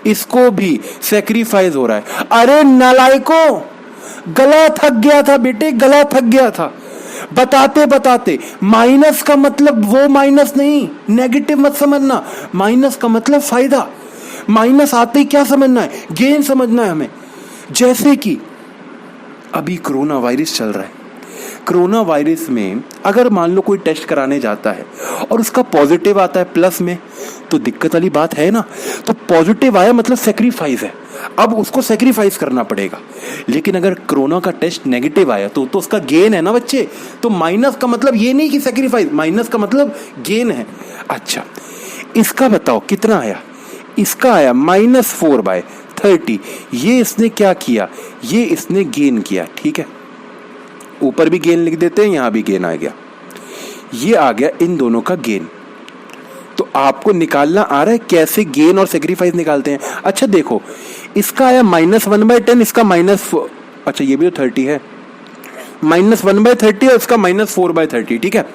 इसको भी सेक्रीफाइस हो रहा है। अरे नालायकों, गला थक गया था बेटे, गला थक गया था बताते बताते। माइनस का मतलब वो माइनस नहीं, नेगेटिव मत समझना। माइनस का मतलब फायदा। माइनस आते ही क्या समझना है? गेन समझना है हमें। जैसे कि अभी कोरोना वायरस चल रहा है, कोरोना वायरस में अगर मान लो कोई टेस्ट कराने जाता है और उसका पॉजिटिव आता है प्लस में, तो दिक्कत वाली बात है ना। तो पॉजिटिव आया मतलब सेक्रीफाइस है, अब उसको सेक्रीफाइस करना पड़ेगा। लेकिन अगर कोरोना का टेस्ट नेगेटिव आया तो उसका गेन है ना बच्चे। तो माइनस का मतलब ये नहीं कि सेक्रीफाइस, माइनस का मतलब गेन है। अच्छा, इसका बताओ कितना आया? इसका आया -4/30। ये इसने क्या किया? ये इसने गेन किया। ठीक है, ऊपर भी गेन लिख देते हैं, यहां भी गेन आ गया। ये आ गया इन दोनों का गेन। तो आपको निकालना आ रहा है कैसे गेन और सेक्रीफाइस निकालते हैं? अच्छा देखो, इसका आया -1/10, इसका अच्छा ये भी तो 30 है, -1/30 और इसका -4/30। ठीक है,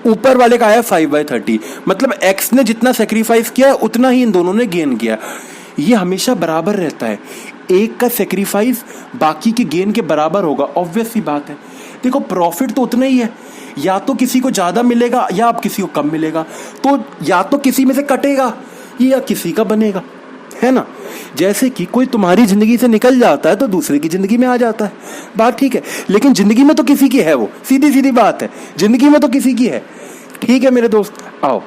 ऊपर वाले का आया 5/30। मतलब x ने जितना सेक्रीफाइस किया उतना ही इन दोनों ने गेन किया। ये हमेशा बराबर रहता है, एक का सेक्रीफाइस बाकी के गेन के बराबर होगा, ऑब्वियस सी बात है। देखो प्रॉफिट तो उतना ही है, या तो किसी को ज्यादा मिलेगा या आप किसी को कम मिलेगा, तो या तो किसी में से कटेगा या किसी का बनेगा, है ना। जैसे कि कोई तुम्हारी जिंदगी से निकल जाता है तो दूसरे की जिंदगी में आ जाता है, बात ठीक है। लेकिन जिंदगी में तो किसी की है, वो सीधी सीधी बात है, जिंदगी में तो किसी की है। ठीक है मेरे दोस्त, आओ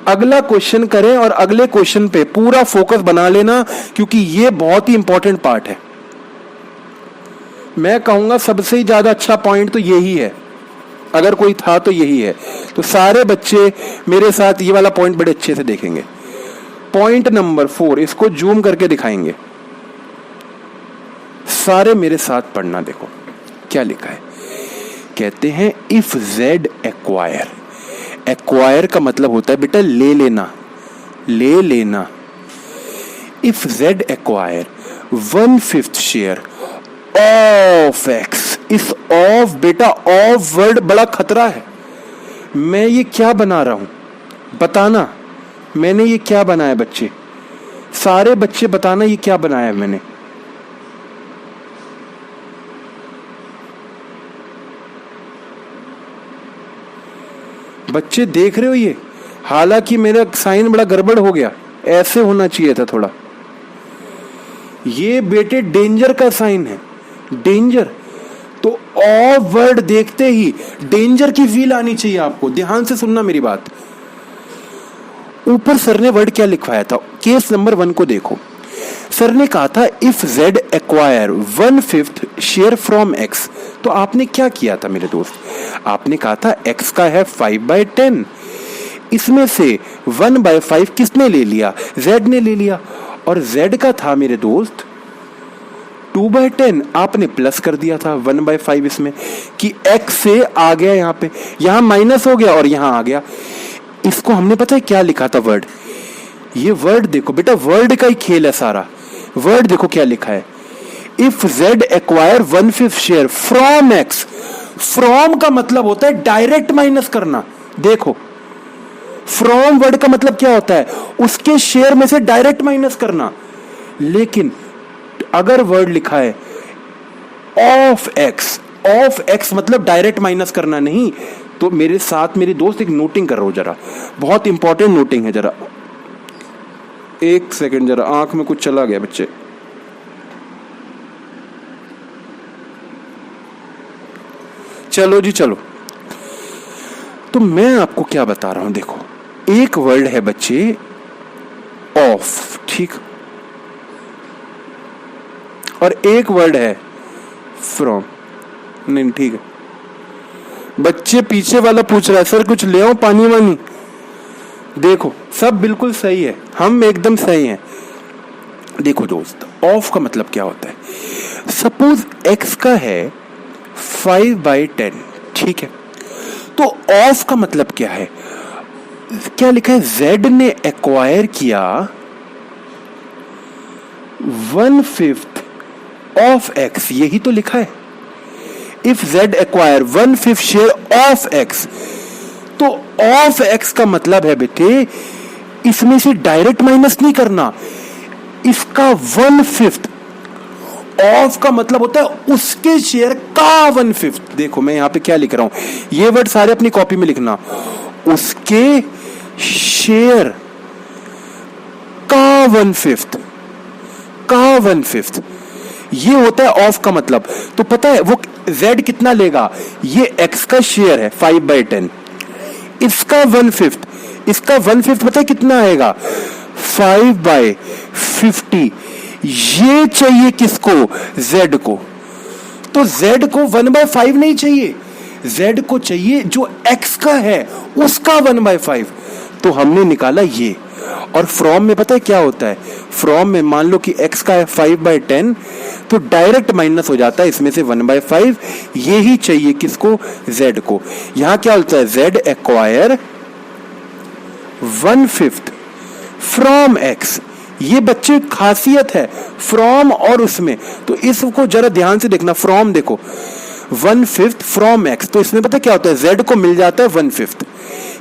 अगला क्वेश्चन करें और अगले क्वेश्चन पे पूरा फोकस बना लेना, क्योंकि ये बहुत ही इंपॉर्टेंट पार्ट है। मैं कहूंगा सबसे ही ज्यादा अच्छा पॉइंट तो यही है, अगर कोई था तो यही है। तो सारे बच्चे मेरे साथ ये वाला पॉइंट बड़े अच्छे से देखेंगे। पॉइंट नंबर 4, इसको जूम करके दिखाएंगे, सारे मेरे साथ पढ़ना। देखो क्या लिखा है, कहते हैं इफ जेड एक्वायर, एक्वायर का मतलब होता है बेटा ले लेना, ले लेना। If Z acquire 1/5 share of x, इस ऑफ बेटा ऑफ वर्ड बड़ा खतरा है। मैं ये क्या बना रहा हूं बताना, मैंने ये क्या बनाया बच्चे, सारे बच्चे बताना ये क्या बनाया मैंने। बच्चे देख रहे हो ये, हालांकि मेरा साइन बड़ा गड़बड़ हो गया, ऐसे होना चाहिए था थोड़ा। ये बेटे डेंजर का साइन है, डेंजर। तो ऑफ वर्ड देखते ही डेंजर की फील आनी चाहिए आपको, ध्यान से सुनना मेरी बात। ऊपर सर ने वर्ड क्या लिखवाया था, केस नंबर 1 को देखो। सर ने कहा था if Z acquire 1/5 share from x. तो आपने क्या किया था मेरे दोस्त, आपने कहा था एक्स का है 5/10, इसमें से 1/5 किसने ले लिया, जेड ने ले लिया, और जेड का था मेरे दोस्त 2/10। आपने प्लस कर दिया था 1/5 इसमें कि एक्स से आ गया, यहाँ पे यहाँ माइनस हो गया और यहाँ आ गया। इसको हमने पता है क्या लिखा था वर्ड, ये वर्ड देखो बेटा, वर्ड का ही खेल है सारा। वर्ड देखो क्या लिखा है, if Z acquire 1/5 share from x. From का मतलब होता है डायरेक्ट माइनस करना। देखो फ्रॉम वर्ड का मतलब क्या होता है, उसके शेयर में से डायरेक्ट माइनस करना। लेकिन अगर वर्ड लिखा है ऑफ एक्स, ऑफ एक्स मतलब डायरेक्ट माइनस करना नहीं। तो मेरे साथ मेरे दोस्त एक नोटिंग कर रहा हो जरा, बहुत इंपॉर्टेंट नोटिंग है जरा, एक सेकंड, जरा आंख में कुछ चला गया बच्चे। चलो जी चलो, तो मैं आपको क्या बता रहा हूं, देखो एक वर्ड है बच्चे ऑफ, ठीक, और एक वर्ड है फ्रॉम। नहीं ठीक है बच्चे, पीछे वाला पूछ रहा है सर कुछ ले आओ पानी वानी। देखो सब बिल्कुल सही है, हम एकदम सही हैं। देखो दोस्त, ऑफ का मतलब क्या होता है, सपोज एक्स का है 5/10, ठीक है, तो ऑफ का मतलब क्या है, क्या लिखा है, जेड ने एक्वायर किया 1/5 ऑफ एक्स, यही तो लिखा है। If Z acquire 1/5 share of x, तो ऑफ एक्स का मतलब है बेटे इसमें से डायरेक्ट माइनस नहीं करना, इसका 1/5। ऑफ का मतलब होता है उसके शेयर का 1/5। देखो मैं यहां पे क्या लिख रहा हूं, ये वर्ड सारे अपनी कॉपी में लिखना, उसके शेयर का 1/5, का 1/5, ये होता है ऑफ का मतलब। तो पता है वो z कितना लेगा, ये x का शेयर है 5/10, इसका 1/5, इसका 1/5 पता है कितना आएगा, 5/50। ये चाहिए किसको, z को। तो z को 1/5 नहीं चाहिए, z को चाहिए जो x का है उसका 1/5। तो हमने निकाला ये। और फ्रॉम में पता है क्या होता है, फ्रॉम में मान लो कि x का है 5/10, तो डायरेक्ट माइनस हो जाता है इसमें से 1/5, ये ही चाहिए किसको, z को। यहां क्या होता है, z एक्वायर 1/5 फ्रॉम x। ये बच्चे खासियत है फ्रॉम और उसमें, तो इसको जरा ध्यान से देखना। फ्रॉम देखो 1/5 फ्रॉम x, तो इसमें पता क्या होता है, z को मिल जाता है 1/5,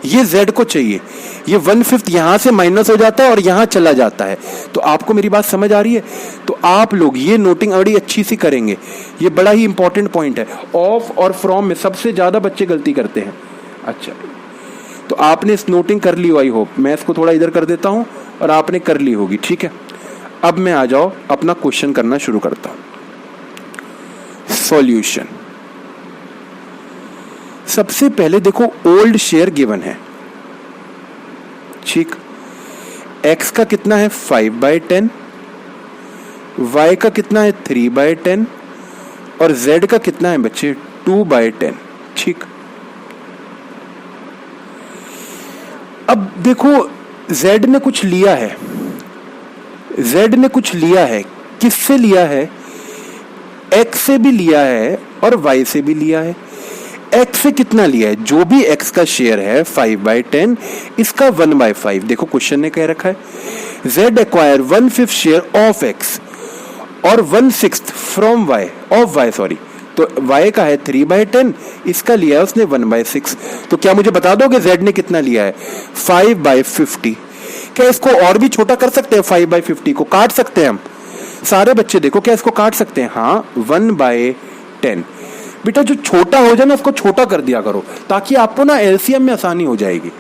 ये z को चाहिए, ये 1/5 यहां से माइनस हो जाता है और यहां चला जाता है। तो आपको मेरी बात समझ आ रही है, तो आप लोग ये नोटिंग बड़ी अच्छी सी करेंगे, ये बड़ा ही इंपॉर्टेंट पॉइंट है। ऑफ और फ्रॉम में सबसे ज्यादा बच्चे गलती करते हैं। अच्छा तो आपने इस नोटिंग कर ली हो, आई होप। मैं इसको थोड़ा इधर कर देता हूं और आपने कर ली होगी, ठीक है। अब मैं आ जाओ अपना क्वेश्चन करना शुरू करता हूं। सॉल्यूशन, सबसे पहले देखो ओल्ड शेयर गिवन है, ठीक, x का कितना है 5/10, y का कितना है 3/10, और z का कितना है बच्चे 2/10। ठीक, अब देखो z ने कुछ लिया है, z ने कुछ लिया है, किससे लिया है? x से भी लिया है और y से भी लिया है। x से कितना लिया है? जो भी x का शेयर है 5/10, इसका 1/5। देखो क्वेश्चन ने कह रखा है z acquire 1/5 share of x और 1/6 from y of y, sorry, तो y का है 3/10, इसका लिया है उसने 1/6। तो क्या मुझे बता दोगे z ने कितना लिया है? 5/50। क्या इसको और भी छोटा कर सकते हैं? 5/50 को काट सकते हैं हम? सारे बच्चे देखो, क्या इसको काट सकते हैं? हाँ, 1/10। बेटा जो छोटा हो जाए ना उसको छोटा कर दिया करो, ताकि आपको ना एलसीएम में आसानी हो जाएगी।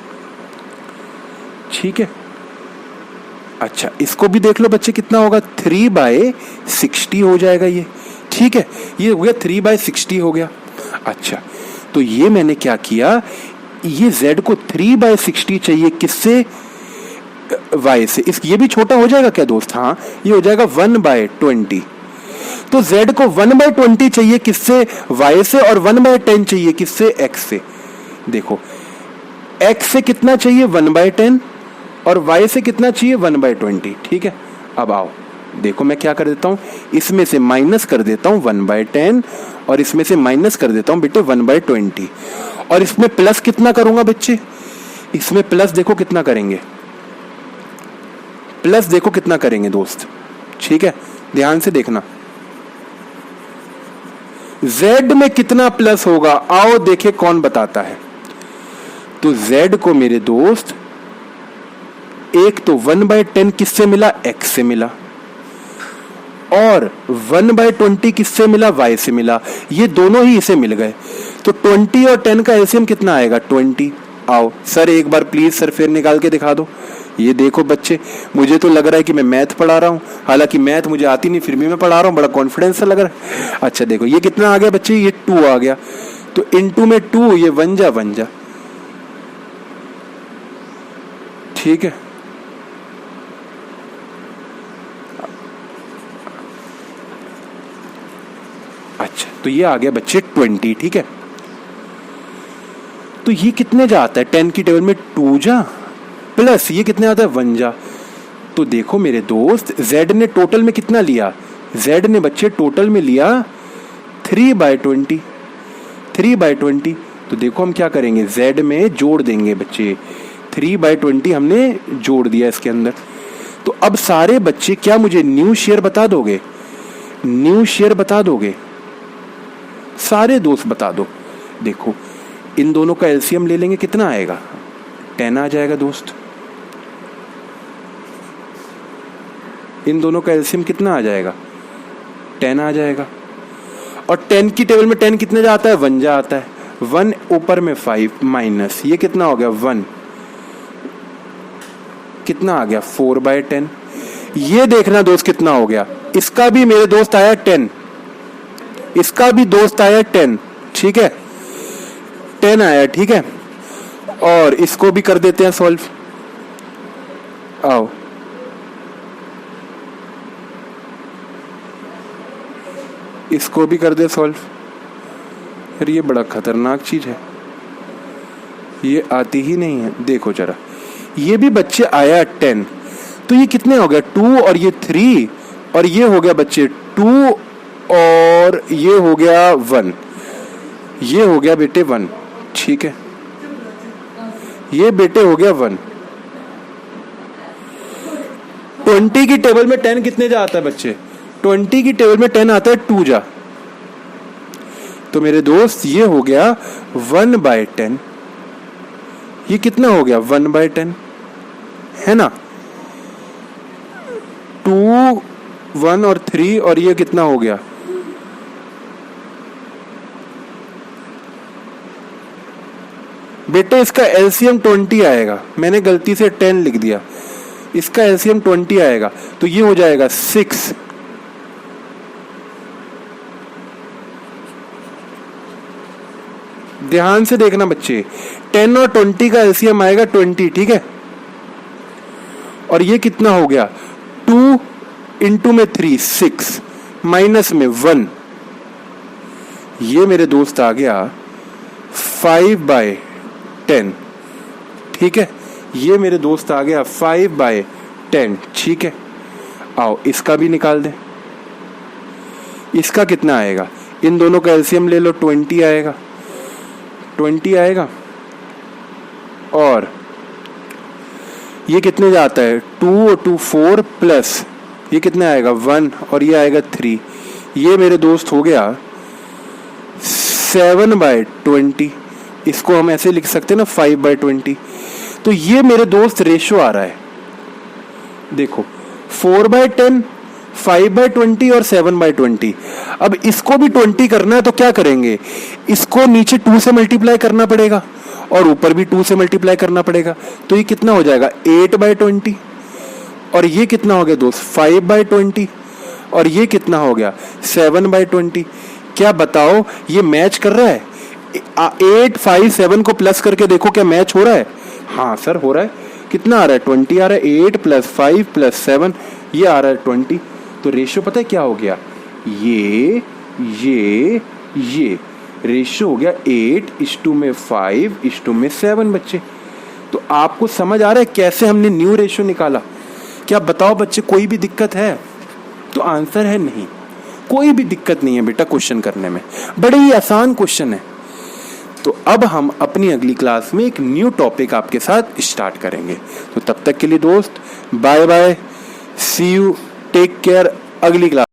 ठीक है, अच्छा इसको भी देख लो बच्चे, कितना होगा? 3/60 हो जाएगा ये। ठीक है, ये हो गया 3/60 हो गया। अच्छा, तो ये मैंने क्या किया, ये z को 3/60 चाहिए, किससे? y से। ये भी छोटा हो जाएगा क्या दोस्त? हाँ, ये हो जाएगा 1/20। तो z को 1/20 चाहिए, किससे? y से, और 1/10 चाहिए, किससे? x से। देखो x से कितना चाहिए? 1/10, और y से कितना चाहिए? 1/20। ठीक है, अब आओ देखो मैं क्या कर देता हूं, इसमें से माइनस कर देता हूं 1/10, और इसमें से माइनस कर देता हूं बेटे 1/20, और इसमें प्लस कितना करूंगा बच्चे? इसमें प्लस देखो कितना करेंगे, प्लस देखो कितना करेंगे दोस्त। ठीक है, ध्यान से देखना z में कितना प्लस होगा, आओ देखे कौन बताता है। तो z को मेरे दोस्त एक तो 1/10 किससे मिला? x से मिला, और 1/20 किससे मिला? y से मिला। ये दोनों ही इसे मिल गए, तो 20 और 10 का एलसीएम कितना आएगा? 20। आओ सर एक बार प्लीज सर फिर निकाल के दिखा दो। ये देखो बच्चे, मुझे तो लग रहा है कि मैं मैथ पढ़ा रहा हूँ, हालांकि मैथ मुझे आती नहीं, फिर भी मैं पढ़ा रहा हूँ, बड़ा कॉन्फिडेंस सा लग रहा है। अच्छा देखो ये कितना आ गया बच्चे? ये 2 आ गया, तो इनटू में 2, ये 1 जा। ठीक है, अच्छा तो ये आ गया बच्चे 20। ठीक है, तो ये कितने जा आता है? 10 की टेबल में 2 जा, प्लस ये कितने आता है? 1 जा। तो देखो मेरे दोस्त, z ने टोटल में कितना लिया? z ने बच्चे टोटल में लिया 3/20। 3/20, तो देखो हम क्या करेंगे, z में जोड़ देंगे बच्चे, 3/20 हमने जोड़ दिया इसके अंदर। तो अब सारे बच्चे क्या मुझे न्यू शेयर बता दोगे? न्यू शेयर बता दोगे? सारे दोस्त बता दो। देखो इन दोनों का एलसीएम ले लेंगे, कितना आएगा? 10 आ जाएगा दोस्त। इन दोनों का एलसीएम कितना आ जाएगा? 10 आ जाएगा। और 10 की टेबल में 10 कितने जा आता है? 1 जा आता है। 1 ऊपर में 5 माइनस ये कितना हो गया? 1। कितना आ गया? 4/10। ये देखना दोस्त कितना हो गया, इसका भी मेरे दोस्त आया 10, इसका भी दोस्त आया 10। ठीक है, 10 आया। ठीक है, और इसको भी कर देते हैं सॉल्व। आओ इसको भी कर दे सॉल्व। फिर ये बड़ा खतरनाक चीज है, ये आती ही नहीं है। देखो जरा, ये भी बच्चे आया 10, तो ये कितने हो गया? 2 और ये 3, और ये हो गया बच्चे 2 और ये हो गया 1, ये हो गया बेटे 1। ठीक है, ये बेटे हो गया 1। 20 की टेबल में 10 कितने जा आता है बच्चे? 20 की टेबल में 10 आता है 2 जा। तो मेरे दोस्त ये हो गया 1/10। ये कितना हो गया? 1/10 है ना। 2, 1 और 3, और ये कितना हो गया? बेटे इसका एलसीएम 20 आएगा, मैंने गलती से 10 लिख दिया, इसका एलसीएम 20 आएगा, तो ये हो जाएगा 6। ध्यान से देखना बच्चे, 10 और 20 का एलसीएम आएगा 20। ठीक है, और ये कितना हो गया? 2 इंटू में 3 6, माइनस में 1, ये मेरे दोस्त आ गया 5/10, ठीक है। ये मेरे दोस्त आ गया 5/10, ठीक है। आओ इसका भी निकाल दें। इसका कितना आएगा, इन दोनों का एलसीएम ले लो, 20 आएगा, 20 आएगा। और ये कितने जाता है, 2 और 2 4 प्लस ये कितने आएगा 1 और ये आएगा 3। ये मेरे दोस्त हो गया 7/20। इसको हम ऐसे लिख सकते हैं ना 5/20। तो ये मेरे दोस्त रेशो आ रहा है, देखो 4/10, 5/20 और 7/20। अब इसको भी 20 करना है तो क्या करेंगे, इसको नीचे 2 से मल्टीप्लाई करना पड़ेगा और ऊपर भी 2 से मल्टीप्लाई करना पड़ेगा। तो ये कितना हो जाएगा 8/20। और ये कितना हो गया दोस्त 5/20। और ये कितना हो गया 7/20। क्या बताओ ये मैच कर रहा है? 8 5 7 को प्लस करके देखो क्या मैच हो रहा है? हाँ सर हो रहा है। कितना आ रहा है 20 आ रहा है। 8 + 5 + 7 ये आ रहा है 20। तो रेशियो पता है क्या हो गया, ये रेशियो हो गया 8:5:7 बच्चे। तो आपको समझ आ रहा है कैसे हमने न्यू रेशियो निकाला? क्या बताओ बच्चे कोई भी दिक्कत है? तो आंसर है नहीं, कोई भी दिक्कत नहीं है बेटा क्वेश्चन करने में, बड़े ही आसान क्वेश्चन है। तो अब हम अपनी अगली क्लास में एक न्यू टॉपिक आपके साथ स्टार्ट करेंगे। तो तब तक के लिए दोस्त bye bye, see you, take care. अगली क्लास